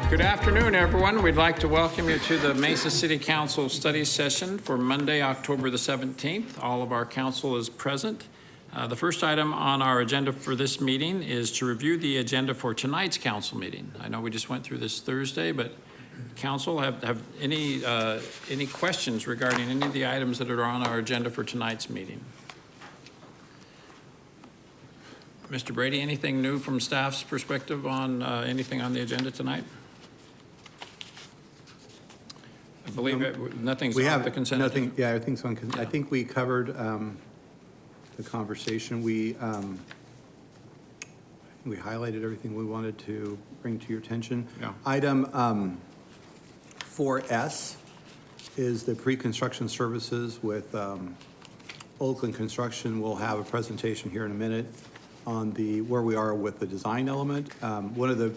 Good afternoon, everyone. We'd like to welcome you to the Mesa City Council study session for Monday, October the 17th. All of our council is present. The first item on our agenda for this meeting is to review the agenda for tonight's council meeting. I know we just went through this Thursday, but council have any questions regarding any of the items that are on our agenda for tonight's meeting? Mr. Brady, anything new from staff's perspective on anything on the agenda tonight? I believe nothing's on the consent agenda. Yeah, everything's on consent. I think we covered the conversation. We highlighted everything we wanted to bring to your attention. Yeah. Item 4S is the pre-construction services with Oakland Construction. We'll have a presentation here in a minute on where we are with the design element. One of the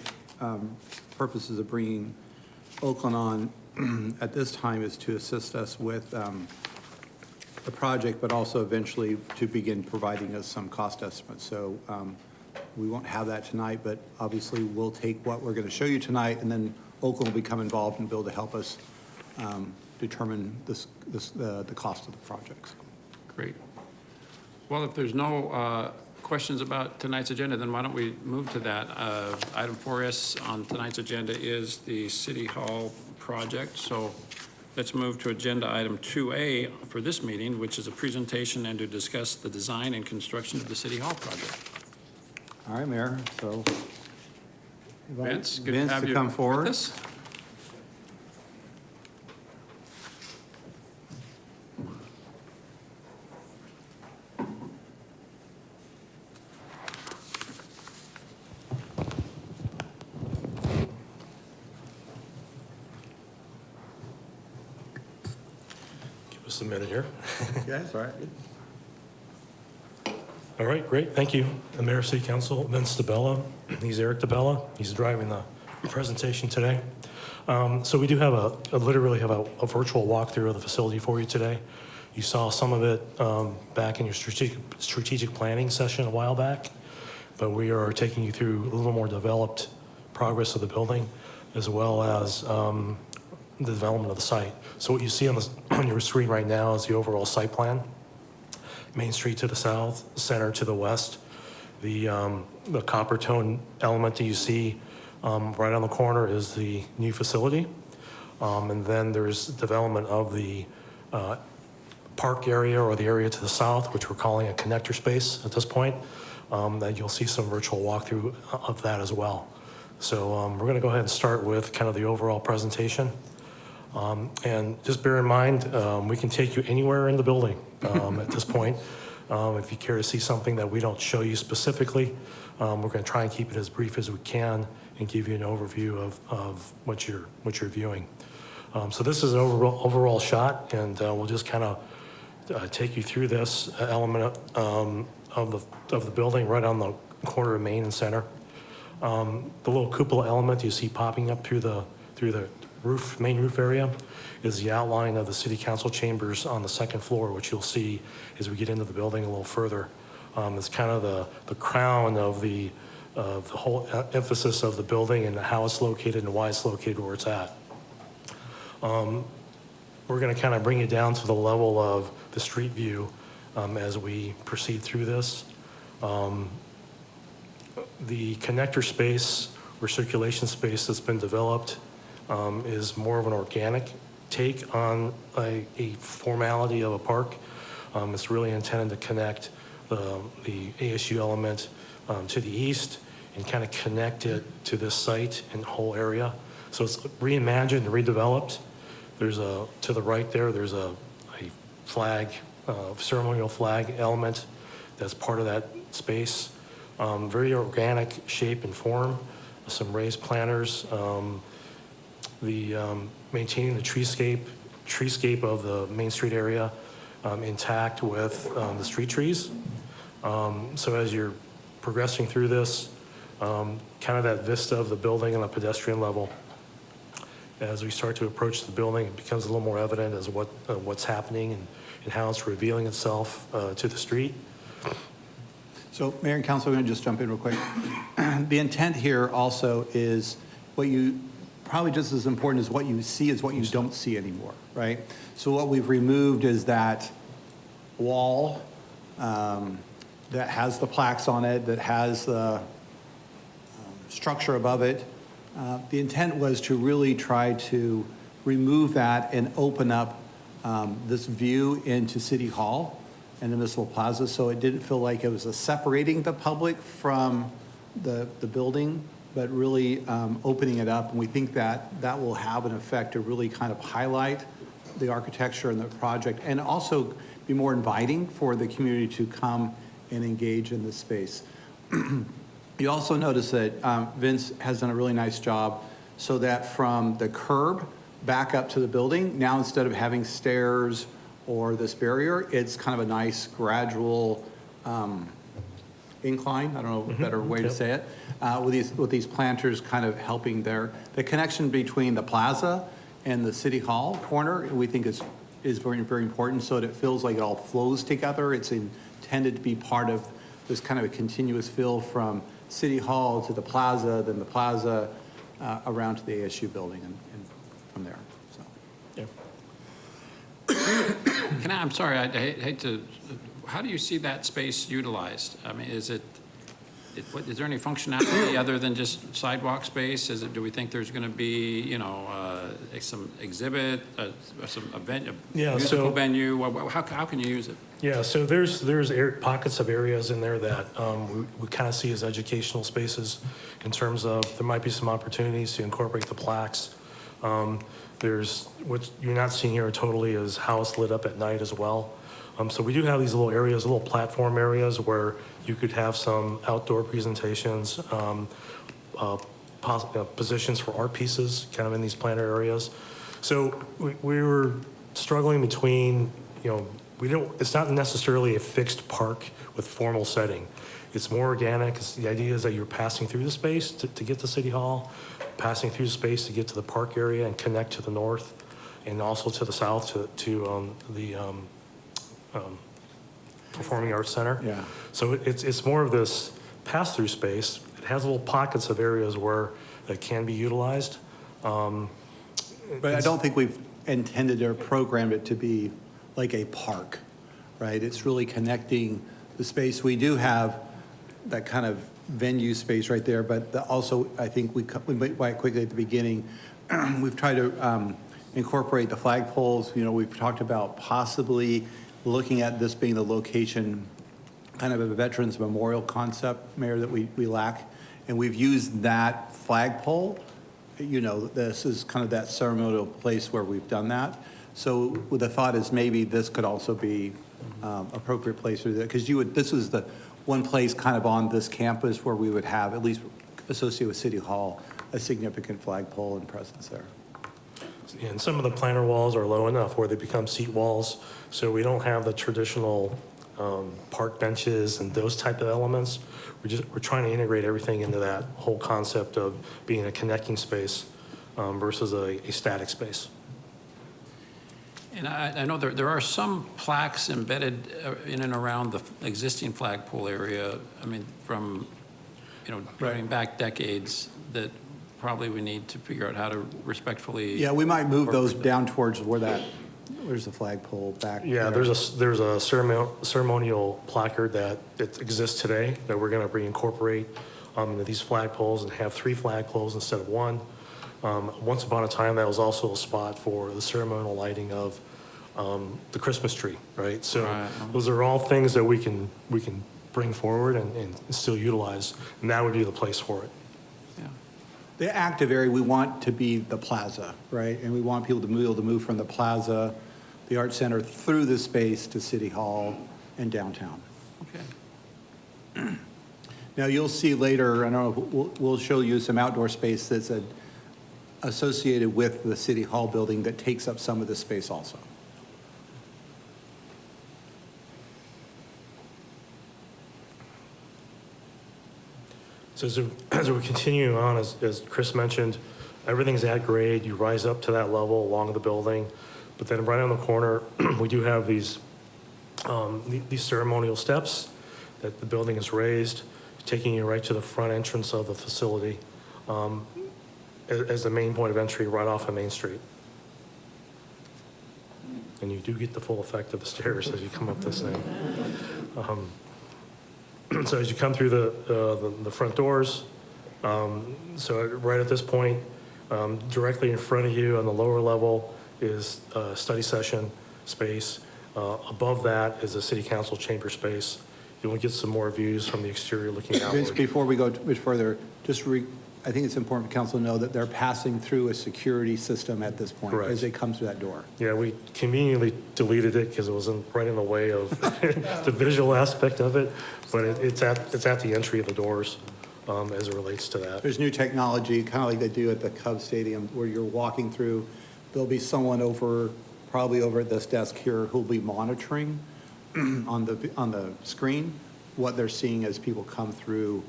purposes of bringing Oakland on at this time is to assist us with the project, but also eventually to begin providing us some cost estimates. So we won't have that tonight, but obviously we'll take what we're going to show you tonight, and then Oakland will become involved and be able to help us determine the cost of the projects. Great. Well, if there's no questions about tonight's agenda, then why don't we move to that. Item 4S on tonight's agenda is the City Hall project. So let's move to agenda item 2A for this meeting, which is a presentation and to discuss the design and construction of the City Hall project. All right, Mayor. So Vince, good Vince to have you come forward. with us. Just a minute here. Yeah, that's all right. All right, great, thank you. The Mayor of City Council, Vince DeBella. He's Eric DeBella. He's driving the presentation today. So we do have literally have a virtual walkthrough of the facility for you today. You saw some of it back in your strategic planning session a while back, but we are taking you through a little more developed progress of the building, as well as the development of the site. So what you see on your screen right now is the overall site plan. Main Street to the south, center to the west. The copper tone element that you see right on the corner is the new facility. And then there's development of the park area, or the area to the south, which we're calling a connector space at this point. That you'll see some virtual walkthrough of that as well. So we're gonna go ahead and start with kind of the overall presentation. And just bear in mind, we can take you anywhere in the building at this point. If you care to see something that we don't show you specifically, we're going to try and keep it as brief as we can and give you an overview of what you're viewing. So this is an overall shot, and we'll just kind of take you through this element of the building right on the corner of Main and Center. The little cupola element you see popping up through the main roof area is the outline of the city council chambers on the second floor, which you'll see as we get into the building a little further. It's kind of the crown of the whole emphasis of the building and how it's located and why it's located where it's at. We're going to kind of bring it down to the level of the street view as we proceed through this. The connector space or circulation space that's been developed is more of an organic take on a formality of a park. It's really intended to connect the ASU element to the east and kind of connect it to this site and whole area. So it's reimagined and redeveloped. There's to the right there's a flag, ceremonial flag element that's part of that space. Very organic shape and form, some raised planters, maintaining the treescape of the Main Street area intact with the street trees. So as you're progressing through this, kind of that vista of the building on a pedestrian level, as we start to approach the building, it becomes a little more evident as what's happening and how it's revealing itself to the street. So Mayor and Council, I'm going to just jump in real quick. The intent here also is what you probably just as important as what you see is what you don't see anymore, right? So what we've removed is that wall that has the plaques on it, that has the structure above it. The intent was to really try to remove that and open up this view into City Hall and the Municipal Plaza, so it didn't feel like it was separating the public from the building, but really opening it up. And we think that that will have an effect to really kind of highlight the architecture and the project, and also be more inviting for the community to come and engage in this space. You also notice that Vince has done a really nice job so that from the curb back up to the building, now instead of having stairs or this barrier, it's kind of a nice gradual incline, I don't know a better way to say it, with these planters kind of helping there. The connection between the plaza and the City Hall corner, we think is very, very important, so that it feels like it all flows together. It's intended to be part of this kind of a continuous feel from City Hall to the plaza, then the plaza around to the ASU building and from there, so. Yeah. I'm sorry, I hate to, how do you see that space utilized? I mean, is there any functionality other than just sidewalk space? Do we think there's going to be, you know, some exhibit, some event, musical venue? How can you use it? Yeah, so there's pockets of areas in there that we kind of see as educational spaces in terms of there might be some opportunities to incorporate the plaques. There's what you're not seeing here totally is how it's lit up at night as well. So we do have these little areas, little platform areas where you could have some outdoor presentations, positions for art pieces kind of in these planter areas. So we were struggling between, you know, it's not necessarily a fixed park with formal setting. It's more organic. The idea is that you're passing through the space to get to City Hall, passing through the space to get to the park area and connect to the north, and also to the south to the Performing Arts Center. Yeah. So it's more of this pass-through space. It has little pockets of areas where it can be utilized. But I don't think we've intended or programmed it to be like a park, right? It's really connecting the space. We do have that kind of venue space right there, but also I think we went quite quickly at the beginning. We've tried to incorporate the flagpoles. You know, we've talked about possibly looking at this being the location, kind of a Veterans Memorial concept, Mayor, that we lack. And we've used that flagpole. You know, this is kind of that ceremonial place where we've done that. So the thought is maybe this could also be appropriate place for that, because this is the one place kind of on this campus where we would have, at least associated with City Hall, a significant flagpole and presence there. And some of the planter walls are low enough where they become seat walls, so we don't have the traditional park benches and those type of elements. We're trying to integrate everything into that whole concept of being a connecting space versus a static space. And I know there are some plaques embedded in and around the existing flagpole area. I mean, from, you know, going back decades, that probably we need to figure out how to respectfully. Yeah, we might move those down towards where's the flagpole back? Yeah, there? there's a ceremonial placard that exists today that we're going to reincorporate into these flagpoles and have 3 flagpoles instead of 1. Once upon a time, that was also a spot for the ceremonial lighting of the Christmas tree, right? So those are all things that we can bring forward and still utilize, and that would be the place for it. Yeah. The active area, we want to be the plaza, right? And we want people to be able to move from the plaza, the Art Center, through the space to City Hall and downtown. Okay. Now, you'll see later, I don't know, we'll show you some outdoor space that's associated with the City Hall building that takes up some of the space also. So as we continue on, as Chris mentioned, everything's at grade. You rise up to that level along the building, but then right on the corner, we do have these ceremonial steps that the building is raised, taking you right to the front entrance of the facility. as the main point of entry right off of Main Street. And you do get the full effect of the stairs as you come up this thing. So as you come through the front doors, so right at this point, directly in front of you on the lower level is a study session space. Above that is a city council chamber space. You'll get some more views from the exterior looking Vince, outward. before we go much further, I think it's important for council to know that they're passing through a security system at this point Correct. as they come through that door. Yeah, we conveniently deleted it because it was right in the way of the visual aspect of it, but it's at the entry of the doors as it relates to that. There's new technology, kind of like they do at the Cubs Stadium, where you're walking through, there'll be someone probably over at this desk here who'll be monitoring on the screen what they're seeing as people come through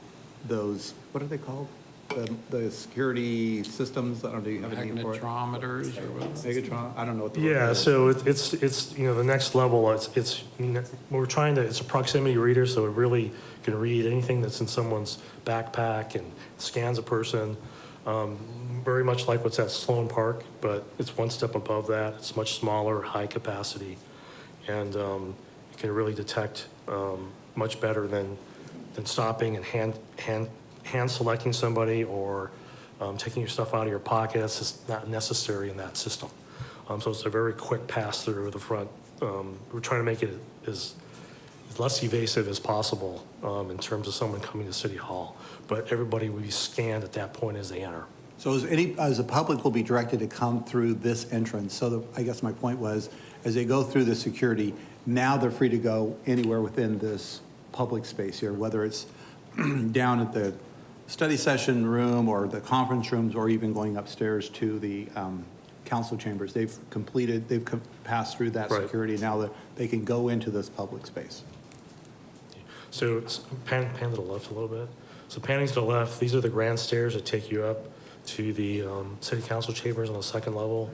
those, what are they called? The security systems, I don't know, do you have a name for it? Magnetometers or what? Megatron, I don't know what the word Yeah, is. so it's the next level. It's it's a proximity reader, so it really can read anything that's in someone's backpack and scans a person. Very much like what's at Sloan Park, but it's one step above that. It's much smaller, high capacity, and it can really detect much better than stopping and hand selecting somebody or taking your stuff out of your pockets. Is not necessary in that system. So it's a very quick pass through the front. We're trying to make it as less evasive as possible in terms of someone coming to City Hall, but everybody will be scanned at that point as they enter. So as the public will be directed to come through this entrance, so I guess my point was, as they go through the security, now they're free to go anywhere within this public space here, whether it's down at the study session room or the conference rooms, or even going upstairs to the council chambers. They've passed through that Right. security, now that they can go into this public space. So it's pan to the left a little bit. So panning to the left, these are the grand stairs that take you up to the city council chambers on the second level.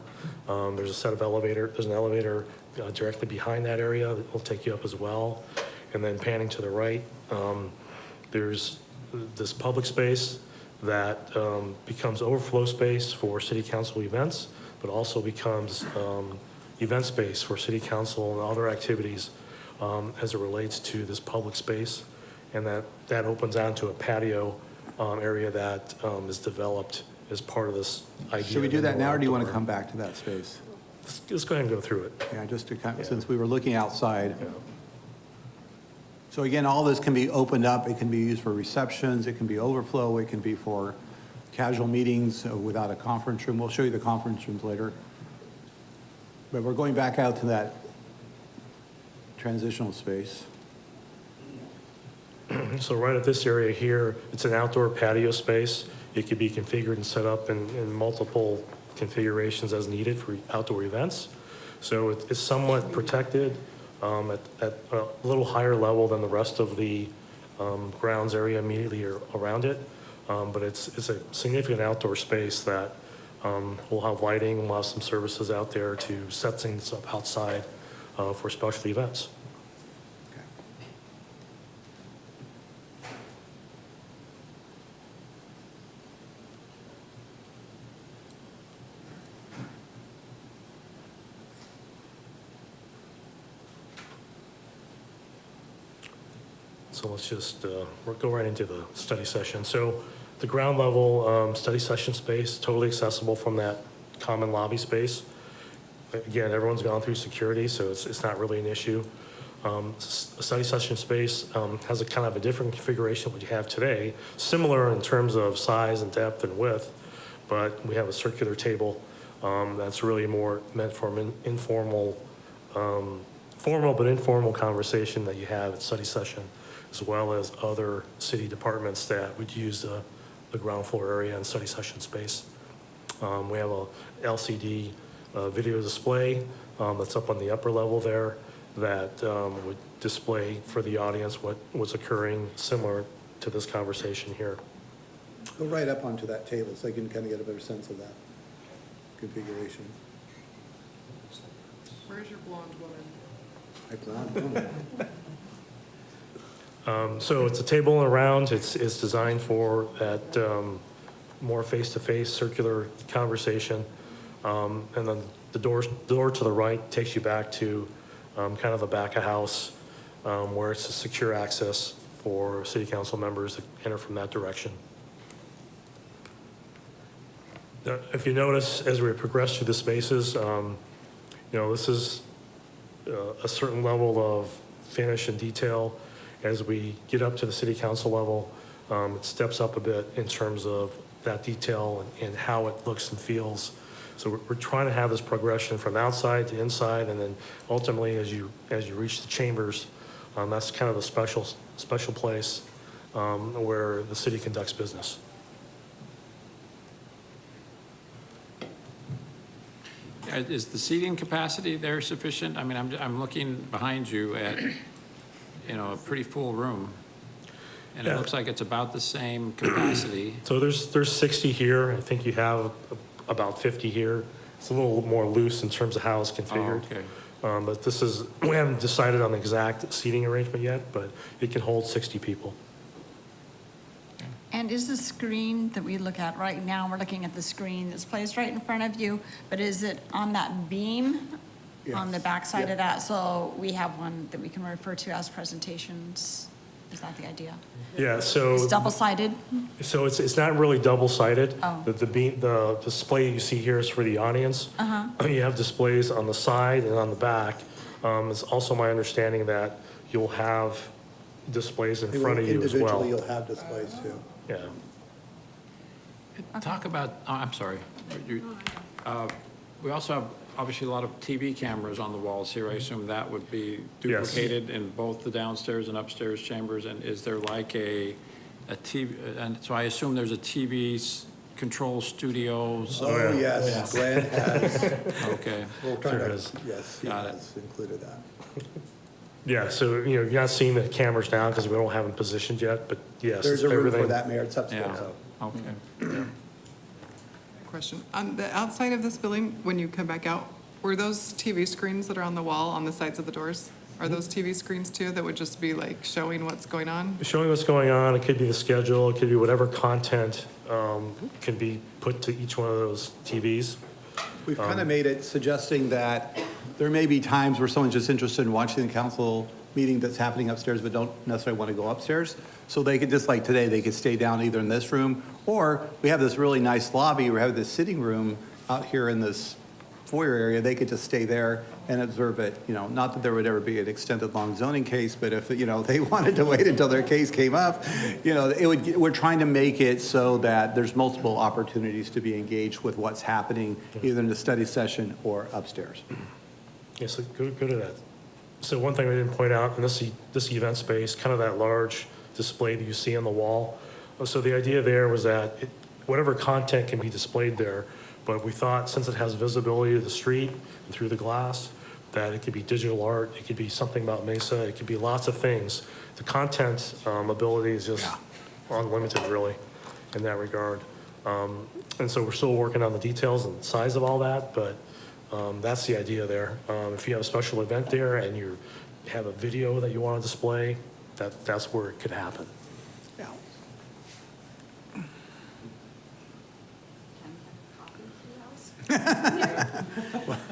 There's an elevator directly behind that area that will take you up as well. And then panning to the right, there's this public space that becomes overflow space for city council events, but also becomes event space for city council and other activities as it relates to this public space. And that opens onto a patio area that is developed as part of this idea. Should we do that now, or do you want to outdoor. come back to that space? Let's go ahead and go through it. Yeah, just to since we were looking outside. So again, all this can be opened up. It can be used for receptions. It can be overflow. It can be for casual meetings without a conference room. We'll show you the conference rooms later. But we're going back out to that transitional space. So right at this area here, it's an outdoor patio space. It could be configured and set up in multiple configurations as needed for outdoor events. So it's somewhat protected at a little higher level than the rest of the grounds area immediately around it. But it's a significant outdoor space that will have lighting, we'll have some services out there to set things up outside for special events. So let's just we'll go right into the study session. So the ground level study session space, totally accessible from that common lobby space. Again, everyone's gone through security, so it's not really an issue. Study session space has a kind of a different configuration than what you have today, similar in terms of size and depth and width, but we have a circular table that's really more meant for an informal, formal but informal conversation that you have at study session, as well as other city departments that would use the ground floor area and study session space. We have a LCD video display that's up on the upper level there that would display for the audience what was occurring, similar to this conversation here. Go right up onto that table so you can kind of get a better sense of that configuration. Where's your blonde woman? So it's a table and around. It's designed for that more face-to-face circular conversation. And then the door to the right takes you back to kind of the back of house where it's a secure access for city council members to enter from that direction. If you notice, as we progress through the spaces, this is a certain level of finish and detail. As we get up to the city council level, it steps up a bit in terms of that detail and how it looks and feels. So we're trying to have this progression from outside to inside, and then ultimately, as you reach the chambers, that's kind of a special place where the city conducts business. Is the seating capacity there sufficient? I mean, I'm looking behind you at, a pretty full room. And it Yeah. looks like it's about the same capacity. So there's 60 here. I think you have about 50 here. It's a little more loose in terms of how it's configured. Oh, okay. But we haven't decided on the exact seating arrangement yet, but it can hold 60 people. And is the screen that we look at right now, we're looking at the screen that's placed right in front of you, but is it on that beam on the back side of that? So we have one that we can refer to as presentations. Is that the idea? Yeah, so. It's double-sided? So it's not really double-sided. Oh. The display you see here is for the audience. You have displays on the side and on the back. It's also my understanding that you'll have displays in front of you as well. Individually, you'll have displays too. Yeah. Talk about, I'm sorry. We also have obviously a lot of TV cameras on the walls here. I assume that would be duplicated in both the downstairs and upstairs chambers. And is there like a TV, and so I assume there's a TV control studio. Oh, yes, Glenn has, Okay, we're trying There to, is. yes, he Got it. has included that. Yeah, so, you're not seeing the cameras now because we don't have them positioned yet, but yes. There's a room for everything- that, Mayor, it's upstairs. yeah, okay. Question. On the outside of this building, when you come back out, were those TV screens that are on the wall on the sides of the doors? Are those TV screens too that would just be like showing what's going on? Showing what's going on, it could be the schedule, it could be whatever content can be put to each one of those TVs. We've kind of made it suggesting that there may be times where someone's just interested in watching the council meeting that's happening upstairs but don't necessarily want to go upstairs. So they could, just like today, they could stay down either in this room, or we have this really nice lobby, we have this sitting room out here in this foyer area, they could just stay there and observe it. Not that there would ever be an extended long zoning case, but if, they wanted to wait until their case came up, we're trying to make it so that there's multiple opportunities to be engaged with what's happening either in the study session or upstairs. Yeah, so go to that. So one thing we didn't point out in this event space, kind of that large display that you see on the wall. So the idea there was that whatever content can be displayed there, but we thought since it has visibility to the street and through the glass, that it could be digital art, it could be something about Mesa, it could be lots of things. The content ability is just unlimited, really, in that regard. And so we're still working on the details and size of all that, but that's the idea there. If you have a special event there and you have a video that you want to display, that's where it could happen. Yeah.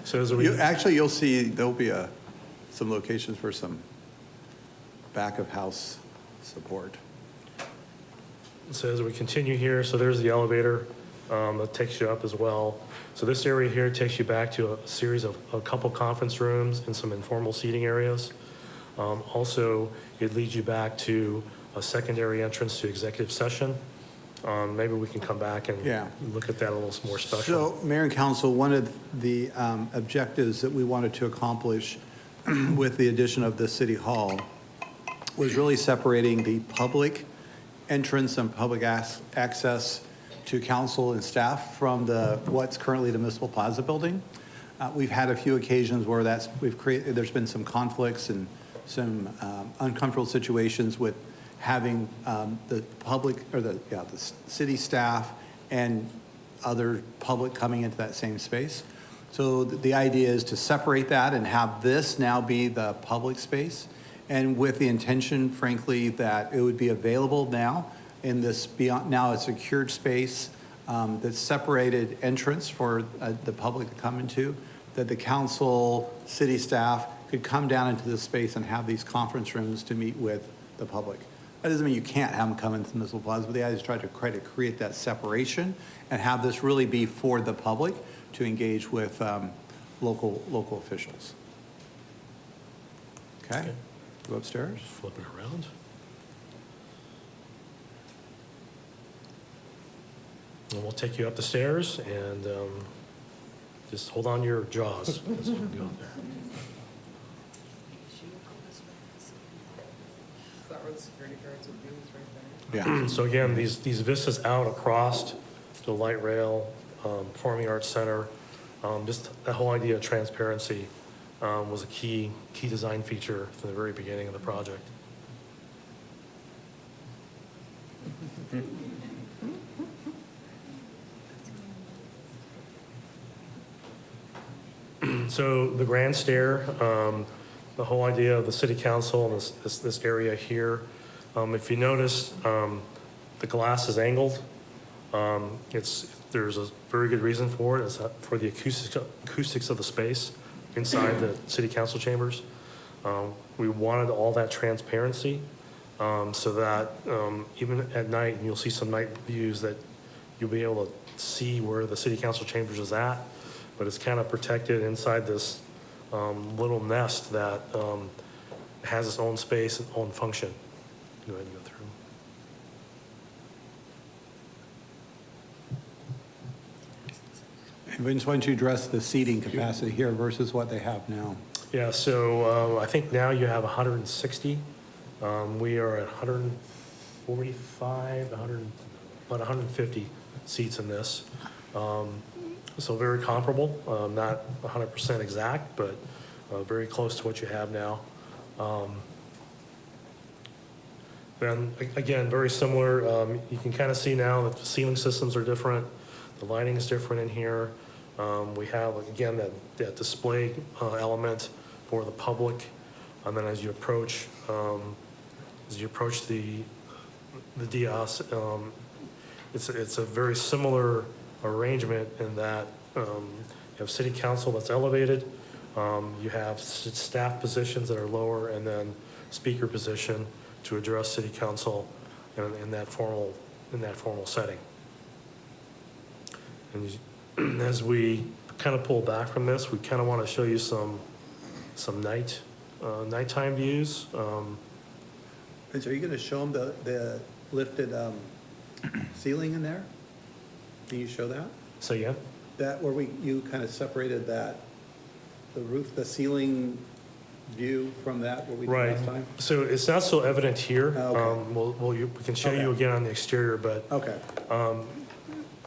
So as we, You'll see there'll be some locations for some back of house support. So as we continue here, so there's the elevator that takes you up as well. So this area here takes you back to a series of a couple conference rooms and some informal seating areas. Also, it leads you back to a secondary entrance to executive session. Maybe we can come back and look at that a little more special. So, Mayor and Council, one of the objectives that we wanted to accomplish with the addition of the City Hall was really separating the public entrance and public access to council and staff from what's currently the Municipal Plaza building. We've had a few occasions where there's been some conflicts and some uncomfortable situations with having the public or the city staff and other public coming into that same space. So the idea is to separate that and have this now be the public space, and with the intention, frankly, that it would be available now in this now a secured space that's separated entrance for the public to come into, that the council, city staff could come down into this space and have these conference rooms to meet with the public. That doesn't mean you can't have them come into the municipal plaza, but the idea is try to create that separation and have this really be for the public to engage with local officials. Okay, go upstairs. Flip it around. And we'll take you up the stairs and just hold on to your jaws as we go up there. Is that where the security guards would be, is right there? Yeah. So again, these vistas out across the light rail, Performing Arts Center, just that whole idea of transparency was a key design feature from the very beginning of the project. So the grand stair, the whole idea of the city council and this area here, if you notice, the glass is angled. There's a very good reason for it. It's for the acoustics of the space inside the city council chambers. We wanted all that transparency so that even at night, and you'll see some night views that you'll be able to see where the city council chambers is at, but it's kind of protected inside this little nest that has its own space and own function. Go ahead and go through. And we just want to address the seating capacity here versus what they have now. Yeah, so I think now you have 160. We are at 145, about 150 seats in this. So very comparable, not 100% exact, but very close to what you have now. Then again, very similar. You can kind of see now that the ceiling systems are different. The lighting is different in here. We have, again, that display element for the public. And then as you approach the dais, it's a very similar arrangement in that you have city council that's elevated. You have staff positions that are lower, and then speaker position to address city council in that formal setting. And as we kind of pull back from this, we kind of want to show you some nighttime views. And so are you going to show them the lifted ceiling in there? Can you show that? So yeah, That where you kind of separated the roof, the ceiling view from that, what we did right. last time? So it's not so evident here. Okay. We can show you Okay. again on the exterior, but Okay,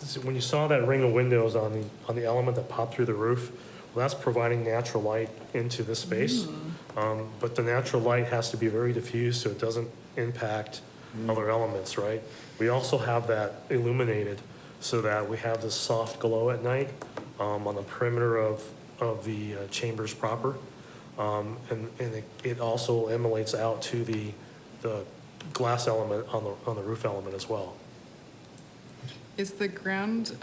so when you saw that ring of windows on the element that popped through the roof, well, that's providing natural light into this space. But the natural light has to be very diffused so it doesn't impact other elements, right? We also have that illuminated so that we have this soft glow at night on the perimeter of the chambers proper. And it also emanates out to the glass element on the roof element as well. Is the ground,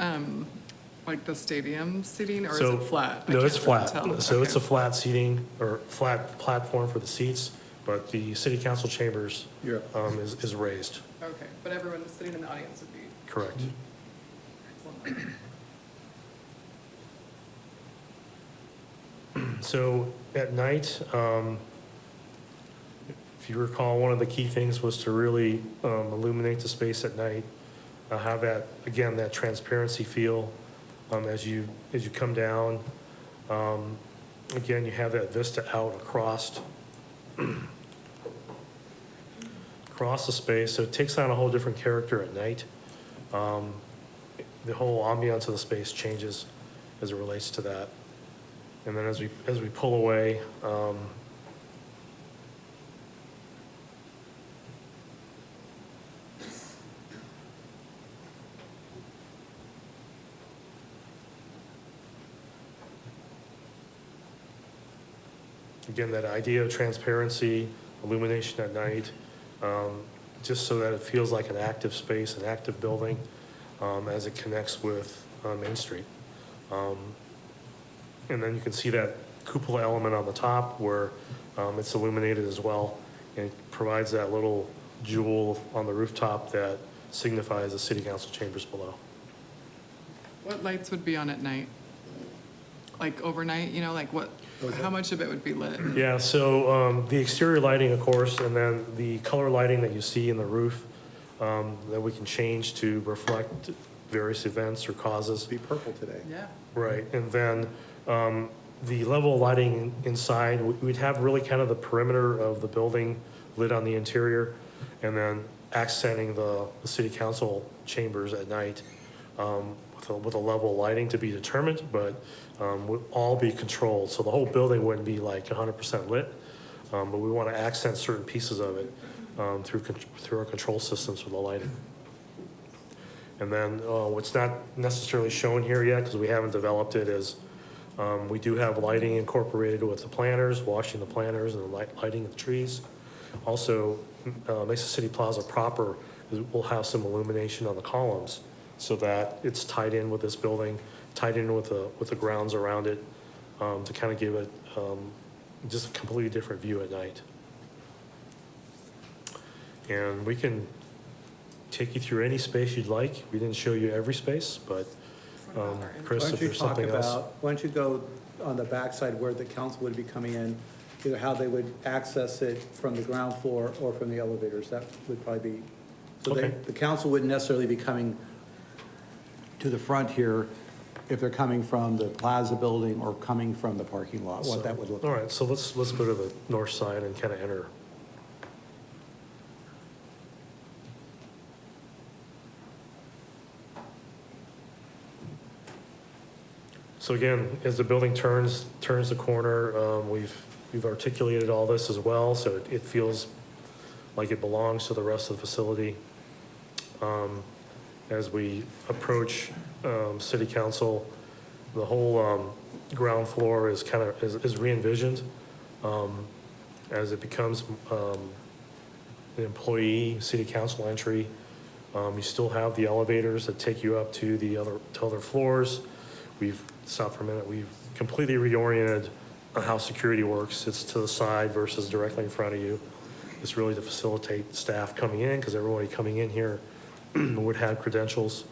like the stadium seating, or is So- it flat? I No, it's can't really flat. tell. So it's a Okay. flat seating or flat platform for the seats, but the city council chambers You're- is raised, Okay, but everyone sitting in the audience would be. correct? So at night, if you recall, one of the key things was to really illuminate the space at night, have that, again, that transparency feel as you come down. Again, you have that vista out across the space, so it takes on a whole different character at night. The whole ambiance of the space changes as it relates to that. And then as we pull away, again, that idea of transparency, illumination at night, just so that it feels like an active space, an active building. as it connects with Main Street. And then you can see that cupola element on the top where it's illuminated as well. And it provides that little jewel on the rooftop that signifies the city council chambers below. What lights would be on at night? Like overnight, you know, like what, how much of it would be lit? Yeah, so the exterior lighting, of course, and then the color lighting that you see in the roof that we can change to reflect various events or causes. Be purple today. Yeah. Right, and then the level of lighting inside, we'd have really kind of the perimeter of the building lit on the interior, and then accenting the city council chambers at night with a level of lighting to be determined, but would all be controlled. So the whole building wouldn't be like 100% lit, but we want to accent certain pieces of it through our control systems for the lighting. And then what's not necessarily shown here yet, because we haven't developed it, is we do have lighting incorporated with the planters, washing the planters and the lighting of the trees. Also, Mesa City Plaza proper will have some illumination on the columns so that it's tied in with this building, tied in with the grounds around it, to kind of give it just a completely different view at night. And we can take you through any space you'd like. We didn't show you every space, but Chris, Why if don't you there's talk something else. about, why don't you go on the backside where the council would be coming in, either how they would access it from the ground floor or from the elevators, that would probably be, so Okay. the council wouldn't necessarily be coming to the front here if they're coming from the plaza building or coming from the parking lot, what that would look All like. right, so let's go to the north side and kind of enter. So again, as the building turns the corner, we've articulated all this as well, so it feels like it belongs to the rest of the facility. As we approach city council, the whole ground floor is kind of is re-envisioned as it becomes an employee city council entry. You still have the elevators that take you up to the other floors. We've stopped for a minute. We've completely reoriented how security works. It's to the side versus directly in front of you. It's really to facilitate staff coming in, because everybody coming in here would have credentials.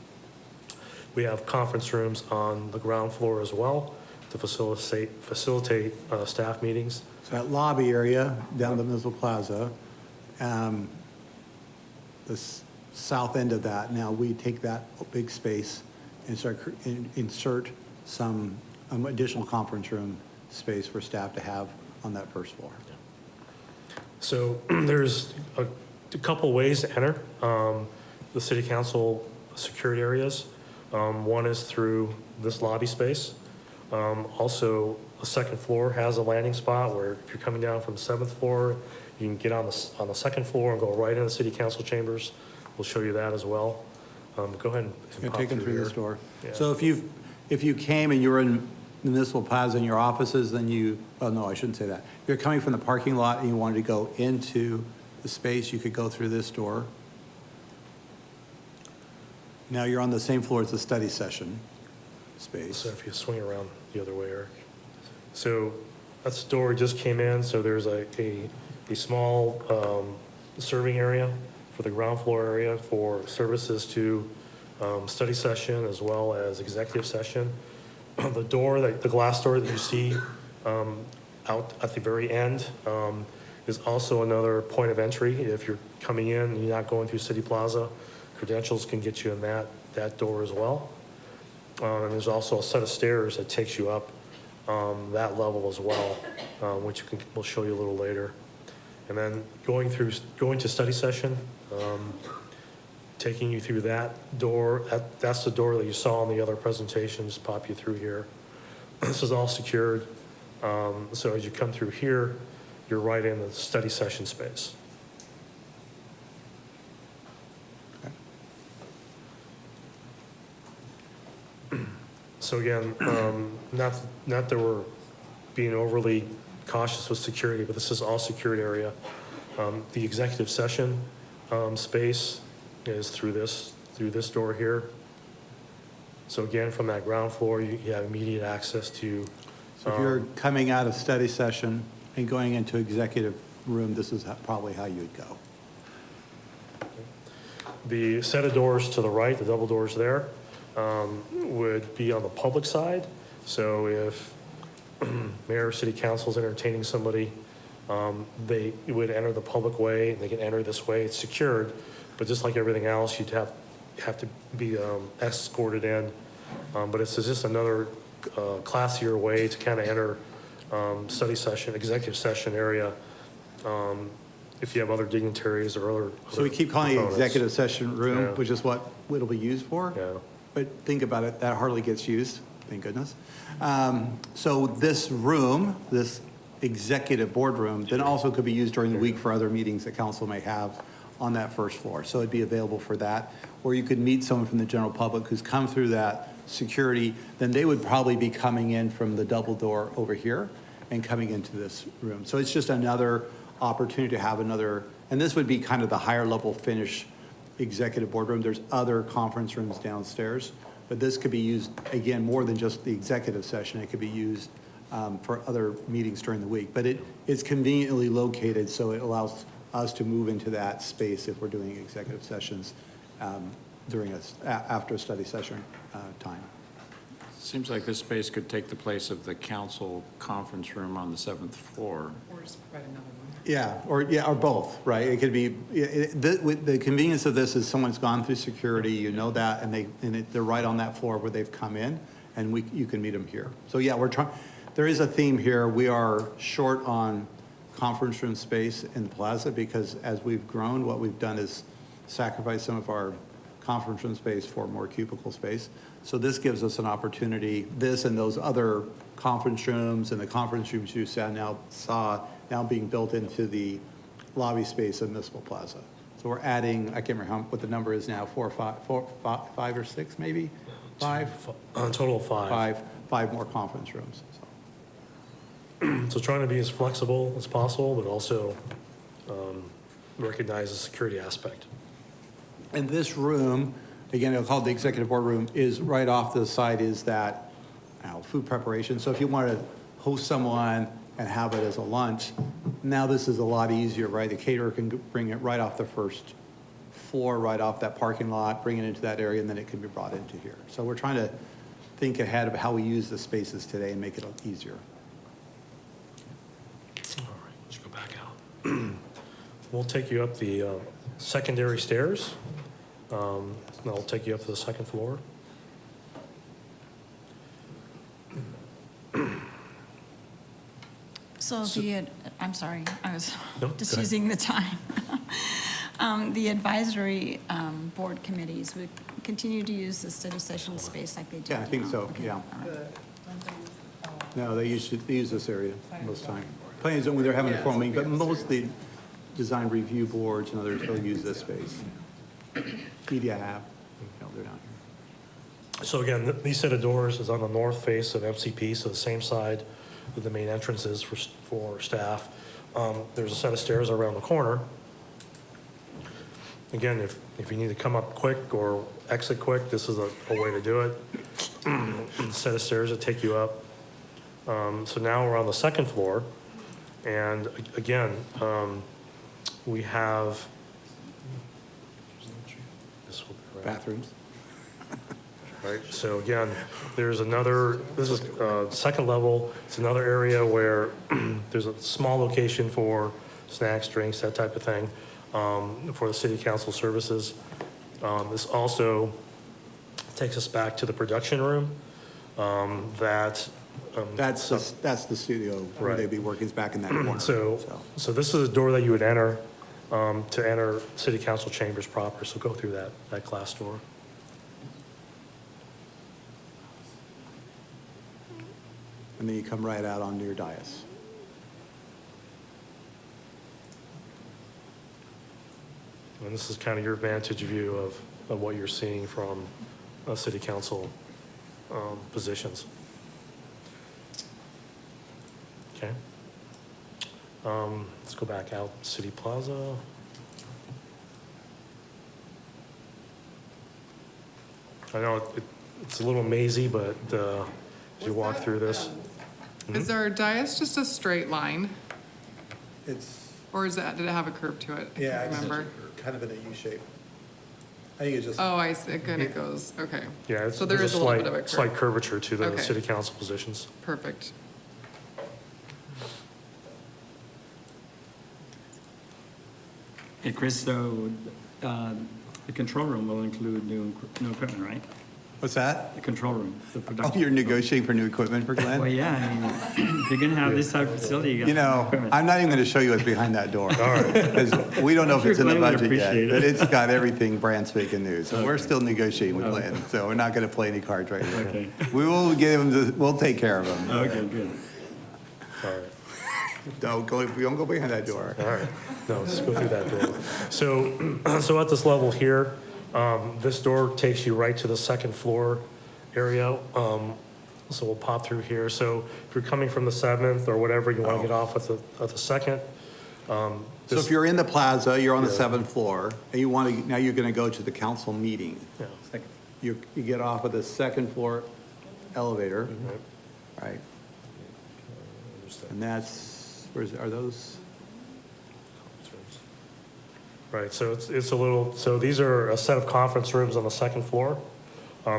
We have conference rooms on the ground floor as well to facilitate staff meetings. So that lobby area down the Municipal Plaza, the south end of that, now we take that big space and insert some additional conference room space for staff to have on that first floor. So there's a couple ways to enter the city council security areas. One is through this lobby space. Also, the second floor has a landing spot where if you're coming down from the 7th floor, you can get on the second floor and go right into the city council chambers. We'll show you that as well. Go ahead and You're pop taking through here. this door. Yeah. So if you came and you were in the Municipal Plaza in your offices, then oh no, I shouldn't say that. If you're coming from the parking lot and you wanted to go into the space, you could go through this door. Now you're on the same floor as the study session space. So if you swing around the other way, Eric. So that's the door we just came in. So there's a small serving area for the ground floor area for services to study session as well as executive session. The door, the glass door that you see out at the very end is also another point of entry. If you're coming in and you're not going through City Plaza, credentials can get you in that door as well. And there's also a set of stairs that takes you up that level as well, which we'll show you a little later. And then going to study session, taking you through that door. That's the door that you saw in the other presentations, pop you through here. This is all secured. So as you come through here, you're right in the study session space. So again, not that we're being overly cautious with security, but this is all secured area. The executive session space is through this door here. So again, from that ground floor, you have immediate access to, So if you're coming out of study session and going into executive room, this is probably how you'd go. the set of doors to the right, the double doors there, would be on the public side. So if mayor or city council is entertaining somebody, they would enter the public way, and they can enter this way. It's secured, but just like everything else, you'd have to be escorted in. But it's just another classier way to kind of enter study session, executive session area, if you have other dignitaries or other. So we keep calling it components. executive session room, Yeah. which is what it'll be used for. Yeah. But think about it, that hardly gets used, thank goodness. So this room, this executive boardroom, then also could be used during the week for other meetings that council may have on that first floor. So it'd be available for that. Or you could meet someone from the general public who's come through that security, then they would probably be coming in from the double door over here and coming into this room. So it's just another opportunity to have another, and this would be kind of the higher level finish executive boardroom. There's other conference rooms downstairs, but this could be used, again, more than just the executive session. It could be used for other meetings during the week. But it's conveniently located, so it allows us to move into that space if we're doing executive sessions after a study session time. Seems like this space could take the place of the council conference room on the 7th floor. Or just provide another one. Yeah, or both, right? It could be, the convenience of this is someone's gone through security, you know that, and they're right on that floor where they've come in, and you can meet them here. So yeah, there is a theme here. We are short on conference room space in the plaza because as we've grown, what we've done is sacrifice some of our conference room space for more cubicle space. So this gives us an opportunity, this and those other conference rooms and the conference rooms you saw now being built into the lobby space of Municipal Plaza. So we're adding, I can't remember what the number is now, five or six maybe? Five? A total of five. Five more conference rooms, so. So trying to be as flexible as possible, but also recognize the security aspect. And this room, again, I'll call it the executive boardroom, is right off to the side is that food preparation. So if you want to host someone and have it as a lunch, now this is a lot easier, right? The caterer can bring it right off the first floor, right off that parking lot, bring it into that area, and then it can be brought into here. So we're trying to think ahead of how we use the spaces today and make it easier. All right, let's go back out. We'll take you up the secondary stairs. And I'll take you up to the second floor. So I'm sorry, I was No, go just ahead. using the time. The advisory board committees would continue to use the study session space like they do Yeah, I think now. so, Okay, yeah. all right. No, they use this area most time. Planning and zoning, when they're having a formal meeting, but mostly design review boards and others, they'll use this space. Media app, they're down here. So again, these set of doors is on the north face of MCP, so the same side that the main entrance is for staff. There's a set of stairs around the corner. Again, if you need to come up quick or exit quick, this is a way to do it. Set of stairs that take you up. So now we're on the second floor, and again, we have. This will be right. Bathrooms. Right, so again, there's another, this is second level, it's another area where there's a small location for snacks, drinks, that type of thing, for the city council services. This also takes us back to the production room, That's the studio where Right. they'd be working, is back in that corner. So this is a door that you would enter to enter city council chambers proper, so go through that glass door. And then you come right out onto your dais. And this is kind of your vantage view of what you're seeing from city council positions. Okay. Let's go back out City Plaza. I know it's a little mazy, but as you walk through this, Is our dais just a straight line, It's, or did it have a curve to it? I can't remember. kind of in a U shape. I think it's just. Oh, I see, it kind of goes, okay. yeah, So there there's is a little bit of a slight curve. curvature to the Okay. city council positions. Perfect. Hey, Chris, so the control room will include new equipment, right? What's that? The control room, the Oh, production. you're negotiating for new equipment for Well, Glenn? yeah, I mean, if you're gonna have this type of facility, you You got know, equipment. I'm not even going to show you what's behind that door. Because we don't know if I'm it's in sure the Glenn would budget yet. appreciate it. But it's got everything brand spanking new. So we're still negotiating with Glenn. So we're not going to play any cards right now. Okay. We will get him, we'll take care of him. Okay, good. All right. We don't go behind that door. All right, no, let's go through that door. So at this level here, this door takes you right to the second floor area. So we'll pop through here. So if you're coming from the 7th or whatever, you want to get off at the second. So if you're in the plaza, you're on the Yeah. 7th floor, and you want to, now you're going to go to the council meeting. Yeah. You get off of the second floor elevator, right? And that's, are those? Right, so it's a little, so these are a set of conference rooms on the second floor.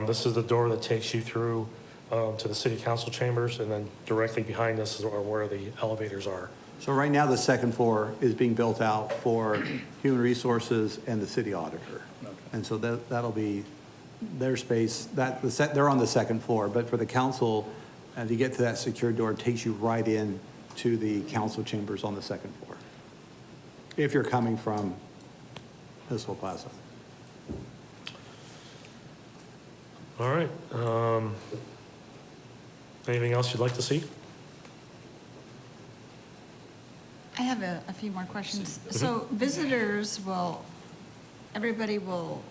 This is the door that takes you through to the city council chambers, and then directly behind us is where the elevators are. So right now, the second floor is being built out for human resources and the city auditor. And so that'll be their space, they're on the second floor, but for the council, to get to that secure door, it takes you right in to the council chambers on the second floor. If you're coming from Municipal Plaza. All right. Anything else you'd like to see? I have a few more questions. So visitors everybody will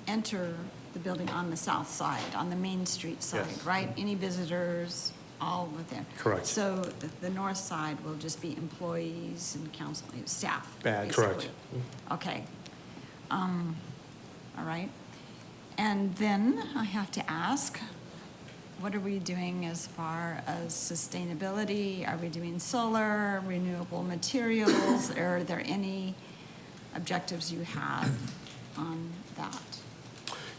enter the building on the south side, on the Main Street side, Yes. right? Any visitors, all within? Correct. So the north side will just be employees and council, staff? Bad. Correct. basically. Okay. All right. And then I have to ask, what are we doing as far as sustainability? Are we doing solar, renewable materials? Are there any objectives you have on that?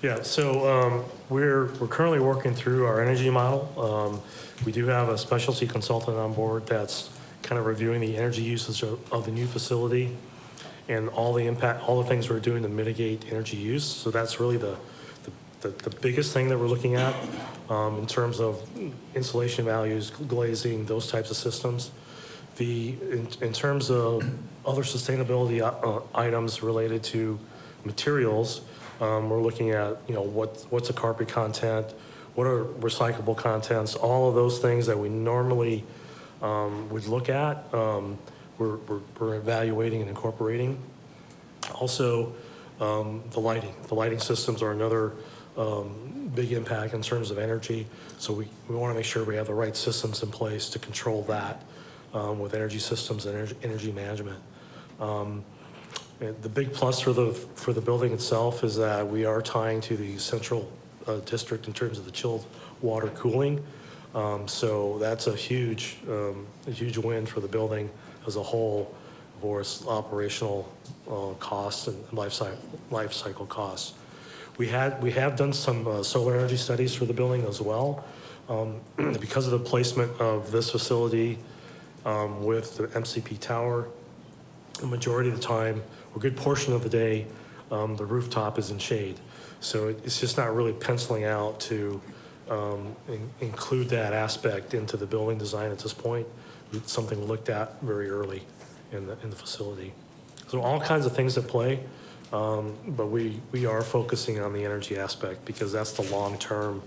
Yeah, so we're currently working through our energy model. We do have a specialty consultant on board that's kind of reviewing the energy usage of the new facility and all the things we're doing to mitigate energy use. So that's really the biggest thing that we're looking at in terms of insulation values, glazing, those types of systems. In terms of other sustainability items related to materials, we're looking at, what's the carpet content, what are recyclable contents, all of those things that we normally would look at, we're evaluating and incorporating. Also, the lighting systems are another big impact in terms of energy. So we want to make sure we have the right systems in place to control that with energy systems and energy management. The big plus for the building itself is that we are tying to the central district in terms of the chilled water cooling. So that's a huge win for the building as a whole for its operational costs and life cycle costs. We have done some solar energy studies for the building as well. Because of the placement of this facility with the MCP tower, the majority of the time, or a good portion of the day, the rooftop is in shade. So it's just not really penciling out to include that aspect into the building design at this point. It's something we looked at very early in the facility. So all kinds of things at play, but we are focusing on the energy aspect because that's the long-term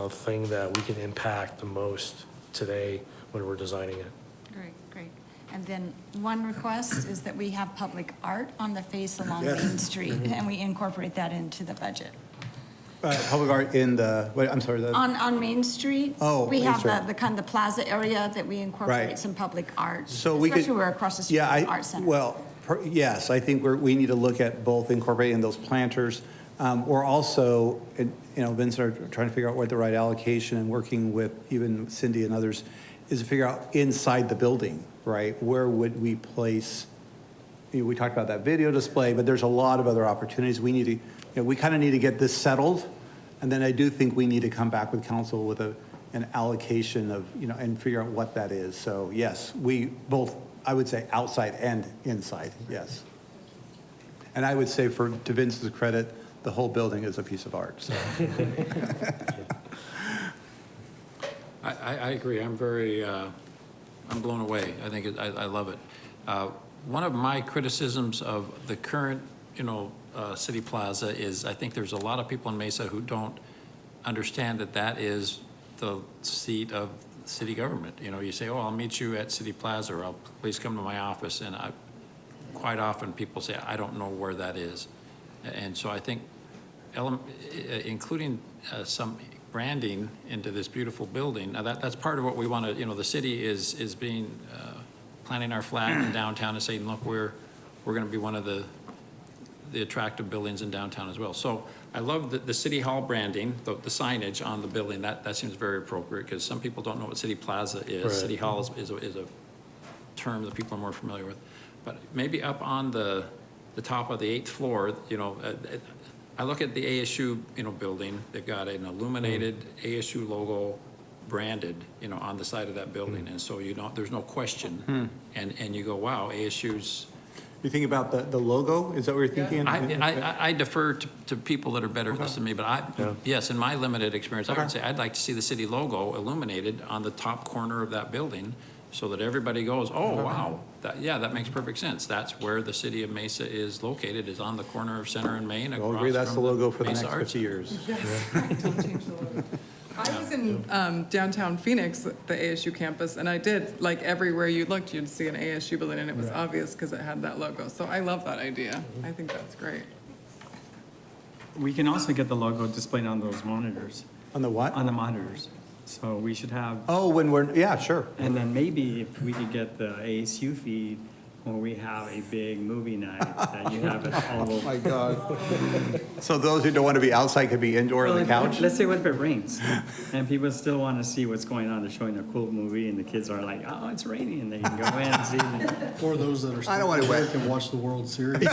thing that we can impact the most today when we're designing it. Great. And then one request is that we have public art on the face along Yes. Main Street, and we incorporate that into the budget. Public art in the, wait, I'm sorry, On Main Street? Oh, We Main have Street. the kind of plaza area that we incorporate Right. some public art. So we could. Especially we're across the street Yeah, from the art center. Well, yes, I think we need to look at both incorporating those planters, We're also, Vincent are trying to figure out what the right allocation and working with even Cindy and others is to figure out inside the building, right? Where would we place, we talked about that video display, but there's a lot of other opportunities. We need to, we kind of need to get this settled. And then I do think we need to come back with council with an allocation of, and figure out what that is. So yes, we both, I would say outside and inside, yes. And I would say to Vince's credit, the whole building is a piece of art, so. I agree. I'm blown away. I think I love it. One of my criticisms of the current, City Plaza is I think there's a lot of people in Mesa who don't understand that that is the seat of city government. You say, oh, I'll meet you at City Plaza, or please come to my office. And quite often people say, I don't know where that is. And so I think including some branding into this beautiful building, now that's part of what we want to, the city is being, planting our flag in downtown and saying, look, we're going to be one of the attractive buildings in downtown as well. So I love the City Hall branding, the signage on the building. That seems very appropriate because some people don't know what City Plaza is. Right. City Hall is a term that people are more familiar with. But maybe up on the top of the 8th floor, I look at the ASU, building. They've got an illuminated ASU logo branded, on the side of that building. And so, there's no question. And you go, wow, ASU's. You think about the logo? Is that what you're thinking? I defer to people that are better at this than me, but yes, in my limited experience, I would say I'd like to see the city logo illuminated on the top corner of that building so that everybody goes, oh, wow, that makes perfect sense. That's where the city of Mesa is located, is on the corner of Center and Main. I'll agree that's the logo for the Mesa next Arts 50 years. Yes, don't change the logo. I was in downtown Phoenix, the ASU campus, and I did, like, everywhere you looked, you'd see an ASU building, and it was obvious because it had that logo. So I love that idea. I think that's great. We can also get the logo displayed on those monitors. On the what? On the monitors. So we should have. Oh, yeah, sure. And then maybe if we could get the ASU feed when we have a big movie night, that you have it all over. Oh, my God. So those who don't want to be outside could be indoor on the couch? Let's say what if it rains, and people still want to see what's going on. They're showing a cool movie, and the kids are like, oh, it's raining, and they can go in and see it. Or those that are I don't want to still wait. can watch the World Series.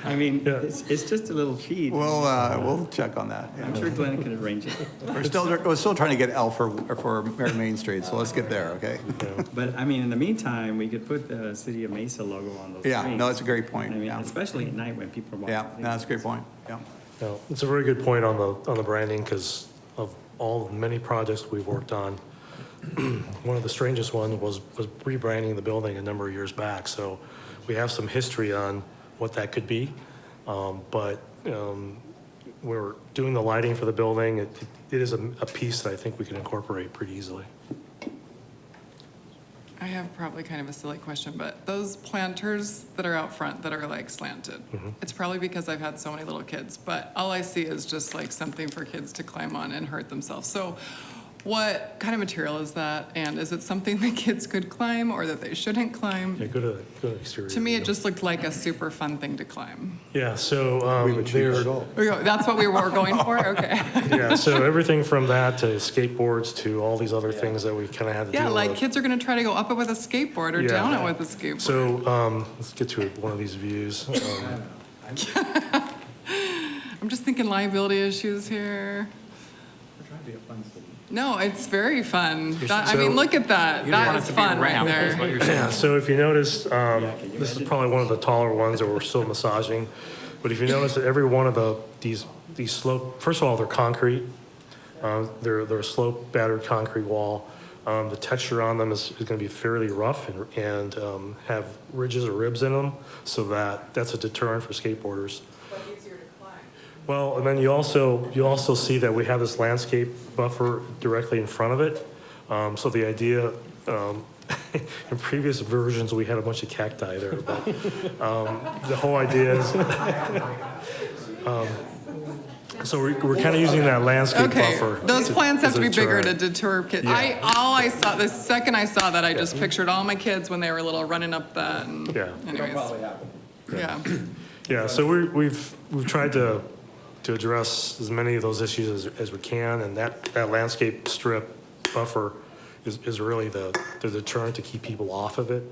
I mean, it's just a little feed. We'll check on that. Yeah. I'm sure Glenn could arrange it. We're still trying to get L for Mary Main Street, so let's get there, okay? But I mean, in the meantime, we could put the City of Mesa logo on those Yeah, screens. no, it's a great point. I mean, Yeah, especially at night when people are walking. yeah, no, that's a great point. Yeah. No, it's a very good point on the branding because of all the many projects we've worked on. One of the strangest ones was rebranding the building a number of years back. So we have some history on what that could be. But we're doing the lighting for the building. It is a piece that I think we can incorporate pretty easily. I have probably kind of a silly question, but those planters that are out front that are like slanted, it's probably because I've had so many little kids, but all I see is just like something for kids to climb on and hurt themselves. So what kind of material is that? And is it something that kids could climb or that they shouldn't climb? Yeah, good exterior. To me, it just looked like a super fun thing to climb. Yeah, so That's what we were going for? Okay. yeah, so everything from that to skateboards to all these other things that we kind of had to deal Yeah, with. like kids are going to try to go up it with a skateboard or Yeah. down it with a skateboard. So let's get to one of these views. I'm just thinking liability issues here. We're trying to be a fun city. No, it's very fun. I So- mean, look at that. You don't That want it is to be a fun right ramp, is what there. you're saying. Yeah, so if you notice, can you this is imagine? probably one of the taller ones that we're still massaging. But if you notice that every one of these slope, first of all, they're concrete. They're a slope battered concrete wall. The texture on them is going to be fairly rough and have ridges or ribs in them, so that's a deterrent for skateboarders. But easier to climb. Well, and then you also see that we have this landscape buffer directly in front of it. So the idea, in previous versions, we had a bunch of cacti there, but the whole idea is, so we're kind of using that landscape Okay, buffer. those plants have as to a be bigger to deterrent. deter kids. Yeah. The second I saw that, I just pictured all my kids when they were little running up that. And Yeah. anyways, yeah. Yeah, so we've tried to address as many of those issues as we can, and that landscape strip buffer is really the deterrent to keep people off of it,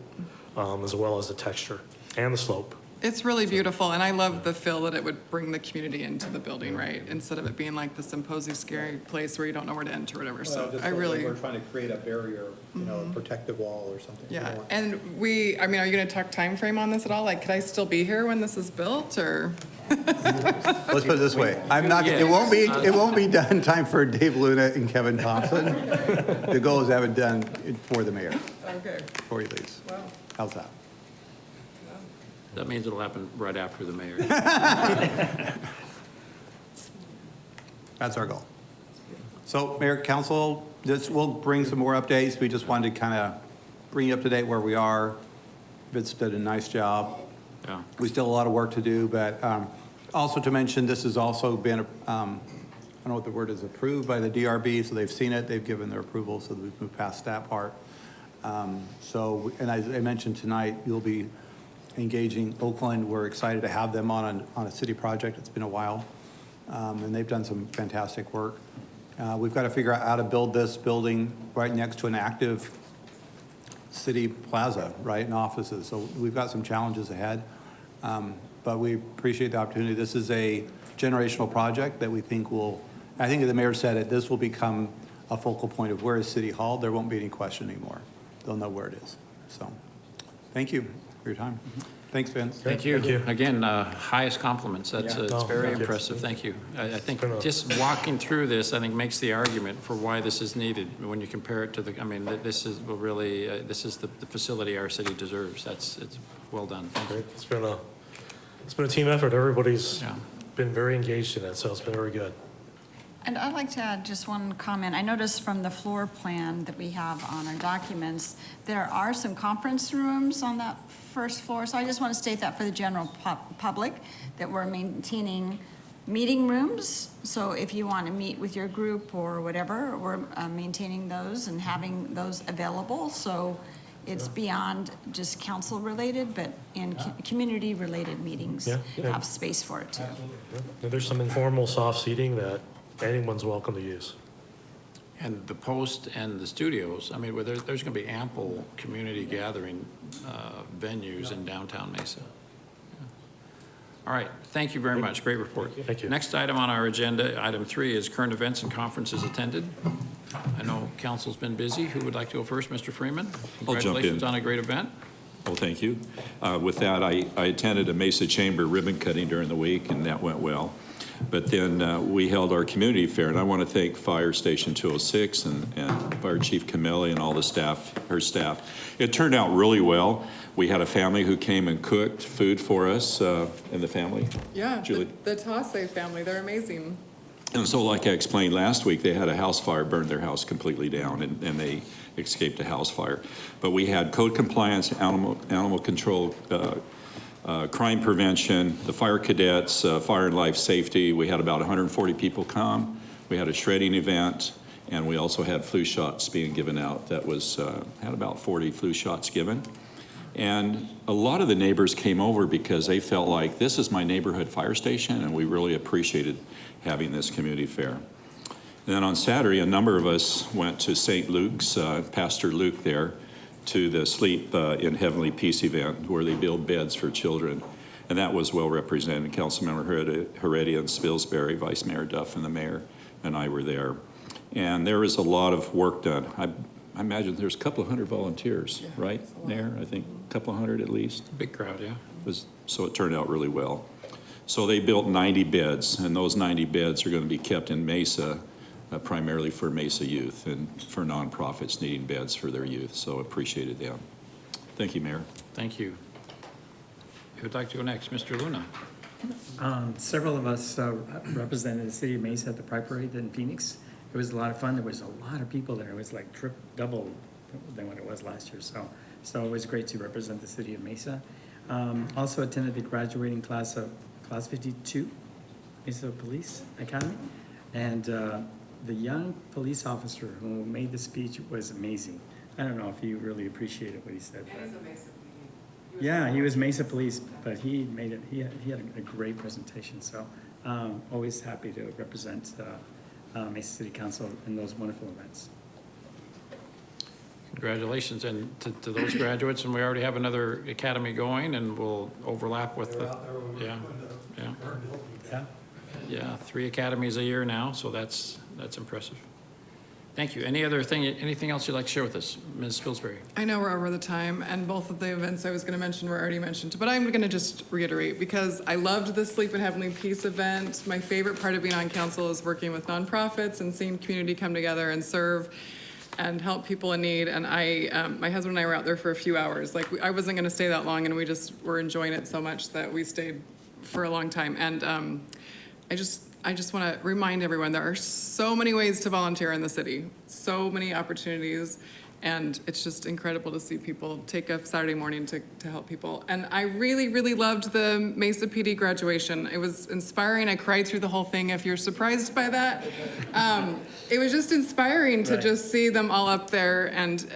as well as the texture and the slope. It's really beautiful, and I love the feel that it would bring the community into the building, right? Instead of it being like this imposing, scary place where you don't know where to enter or whatever. So I really, We're trying to create a barrier, a protective wall or something. yeah. And I mean, are you gonna talk time frame on this at all? Like, could I still be here when this is built, or? Let's put it this way, it won't be done in time for Dave Luna and Kevin Thompson. The goal is to have it done for the mayor, Okay. before he leaves. Wow. How's that? That means it'll happen right after the mayor. That's our goal. So, Mayor, Council, we'll bring some more updates. We just wanted to kind of bring you up to date where we are. Vince did a nice job. Yeah. We still have a lot of work to do, but also to mention, this has also been, I don't know what the word is, approved by the DRB, so they've seen it, they've given their approval, so we've moved past that part. So, and as I mentioned tonight, you'll be engaging Oakland. We're excited to have them on a city project. It's been a while, and they've done some fantastic work. We've got to figure out how to build this building right next to an active city plaza, right, and offices. So we've got some challenges ahead, but we appreciate the opportunity. This is a generational project that we think I think the mayor said it, this will become a focal point of where is City Hall. There won't be any question anymore. They'll know where it is. So, thank you for your time. Thanks, Vince. Thank you. Thank you. Again, highest compliments. It's Oh, very thank you. impressive. Thank you. I think been a- just walking through this, I think makes the argument for why this is needed when you compare it to this is really, this is the facility our city deserves. It's well done. Thank you. Great. It's been a team effort. Everybody's Yeah. been very engaged in it, so it's been very good. And I'd like to add just one comment. I noticed from the floor plan that we have on our documents, there are some conference rooms on that first floor. So I just want to state that for the general public, that we're maintaining meeting rooms. So if you want to meet with your group or whatever, we're maintaining those and having those available. So it's beyond just council-related, but in community-related meetings, Yeah. have space for it too. And there's some informal soft seating that anyone's welcome to use. And the Post and the studios, where there's going to be ample community gathering venues in downtown Mesa. All right, thank you very much. Great report. Thank you. Next item on our agenda, item 3, is current events and conferences attended. I know council's been busy. Who would like to go first? Mr. Freeman? I'll jump in. Congratulations on a great event. Well, thank you. With that, I attended a Mesa Chamber ribbon cutting during the week, and that went well. But then we held our community fair, and I want to thank Fire Station 206 and Fire Chief Camilli and all the staff, her staff. It turned out really well. We had a family who came and cooked food for us in the family. Yeah, Julie. the Tasse family, they're amazing. And so like I explained last week, they had a house fire, burned their house completely down, and they escaped a house fire. But we had code compliance, animal control, crime prevention, the fire cadets, fire and life safety. We had about 140 people come. We had a shredding event, and we also had flu shots being given out. That was, had about 40 flu shots given. And a lot of the neighbors came over because they felt like this is my neighborhood fire station, and we really appreciated having this community fair. And then on Saturday, a number of us went to St. Luke's, Pastor Luke there, to the Sleep in Heavenly Peace event where they build beds for children. And that was well represented. Councilmember Heredia and Spilsbury, Vice Mayor Duff, and the mayor and I were there. And there was a lot of work done. I imagine there's a couple of hundred volunteers, right, Mayor? I think a couple of hundred at least. Big crowd, yeah. So it turned out really well. So they built 90 beds, and those 90 beds are going to be kept in Mesa, primarily for Mesa youth and for nonprofits needing beds for their youth. So appreciated them. Thank you, Mayor. Thank you. Who'd like to go next? Mr. Luna? Several of us represented the city of Mesa at the Pride Parade in Phoenix. It was a lot of fun. There was a lot of people there. It was like double than what it was last year. So it was great to represent the city of Mesa. Also attended the graduating class of Class 52, Mesa Police Academy. And the young police officer who made the speech was amazing. I don't know if you really appreciated what he said. But Yeah, he was Mesa Police, but he made it, he had a great presentation, so always happy to represent Mesa City Council in those wonderful events. Congratulations, and to those graduates, and we already have another academy going, and we'll overlap with the, yeah, yeah, Yeah. yeah, 3 academies a year now, so that's impressive. Thank you. Anything else you'd like to share with us, Ms. Spilsbury? I know we're over the time, and both of the events I was going to mention were already mentioned, but I'm going to just reiterate, because I loved the Sleep in Heavenly Peace event. My favorite part of being on council is working with nonprofits and seeing community come together and serve and help people in need. And my husband and I were out there for a few hours. Like, I wasn't going to stay that long, and we just were enjoying it so much that we stayed for a long time. And I just want to remind everyone, there are so many ways to volunteer in the city, so many opportunities, and it's just incredible to see people take a Saturday morning to help people. And I really, really loved the Mesa PD graduation. It was inspiring. I cried through the whole thing, if you're surprised by that. It was just inspiring to just see them all up there and,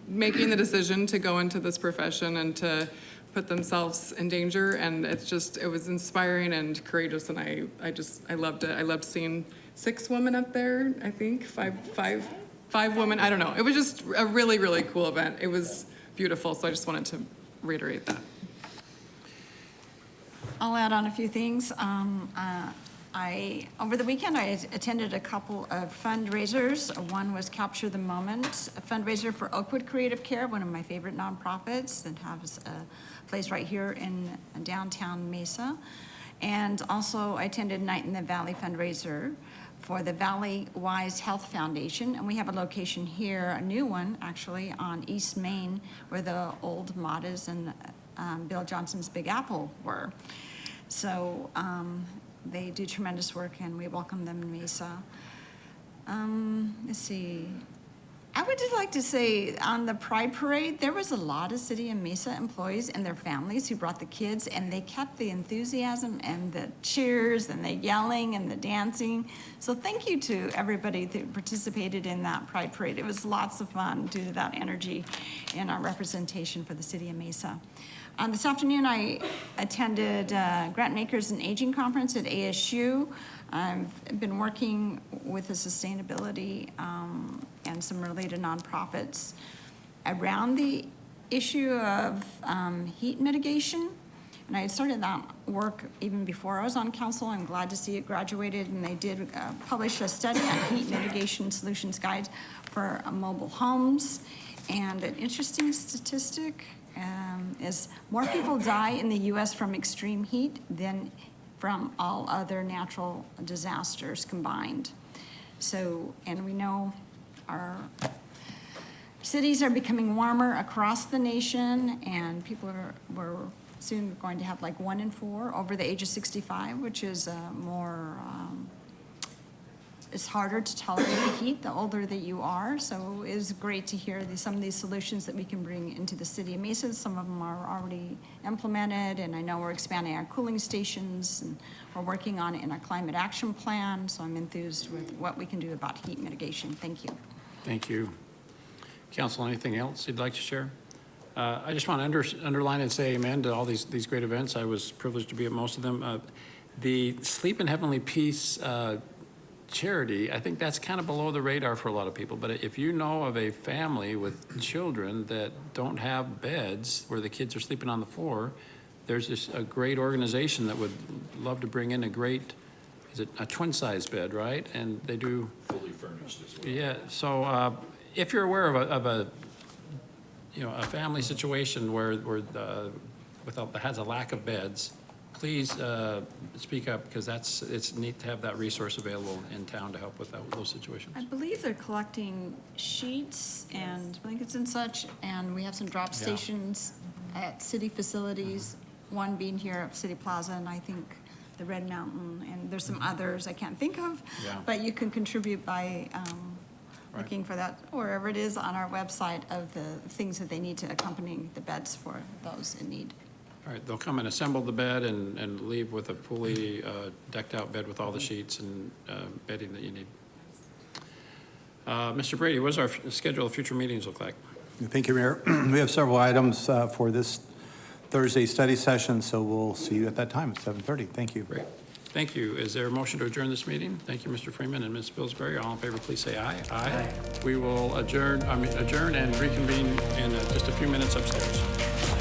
making the decision to go into this profession and to put themselves in danger, and it was inspiring and courageous, and I loved it. I loved seeing 6 women up there, I think, five women, I don't know. It was just a really, really cool event. It was beautiful, so I just wanted to reiterate that. I'll add on a few things. Over the weekend, I attended a couple of fundraisers. One was Capture the Moment, a fundraiser for Oakwood Creative Care, one of my favorite nonprofits that has a place right here in downtown Mesa. And also, I attended Night in the Valley fundraiser for the Valley Wise Health Foundation. And we have a location here, a new one, actually, on East Main, where the old Matas and Bill Johnson's Big Apple were. So, they do tremendous work, and we welcome them in Mesa. Let's see. I would just like to say, on the Pride Parade, there was a lot of City of Mesa employees and their families who brought the kids, and they kept the enthusiasm and the cheers and the yelling and the dancing. So thank you to everybody that participated in that Pride Parade. It was lots of fun due to that energy and our representation for the City of Mesa. This afternoon, I attended Grant Makers and Aging Conference at ASU. I've been working with the sustainability and some related nonprofits around the issue of heat mitigation. And I had started that work even before I was on council. I'm glad to see it graduated, and they did publish a study on heat mitigation solutions guide for mobile homes. And an interesting statistic is more people die in the U.S. from extreme heat than from all other natural disasters combined. So, and we know our cities are becoming warmer across the nation, and people we're soon going to have like 1 in 4 over the age of 65, which is more, it's harder to tolerate the heat the older that you are. So it was great to hear some of these solutions that we can bring into the city of Mesa. Some of them are already implemented, and I know we're expanding our cooling stations, and we're working on it in our climate action plan. So I'm enthused with what we can do about heat mitigation. Thank you. Thank you. Council, anything else you'd like to share? I just want to underline and say amen to all these great events. I was privileged to be at most of them. The Sleep in Heavenly Peace charity, I think that's kind of below the radar for a lot of people. But if you know of a family with children that don't have beds where the kids are sleeping on the floor, there's a great organization that would love to bring in is it a twin-size bed, right? And they do Fully furnished as well. Yeah, so if you're aware of a family situation where that has a lack of beds, please speak up, because it's neat to have that resource available in town to help with those situations. I believe they're collecting sheets and blankets and such, and we have some drop Yeah. stations at city facilities, one being here at City Plaza, and I think the Red Mountain, and there's some others I can't think of. Yeah. But you can contribute by looking for that, wherever it is on our website, of the things that they need to accompany the beds for those in need. All right, they'll come and assemble the bed and leave with a fully decked out bed with all the sheets and bedding that you need. Mr. Brady, what does our schedule of future meetings look like? Thank you, Mayor. We have several items for this Thursday study session, so we'll see you at that time at 7:30. Thank you. Great. Thank you. Is there a motion to adjourn this meeting? Thank you, Mr. Freeman and Ms. Pillsbury. All in favor, please say aye. Aye. We will adjourn and reconvene in just a few minutes upstairs.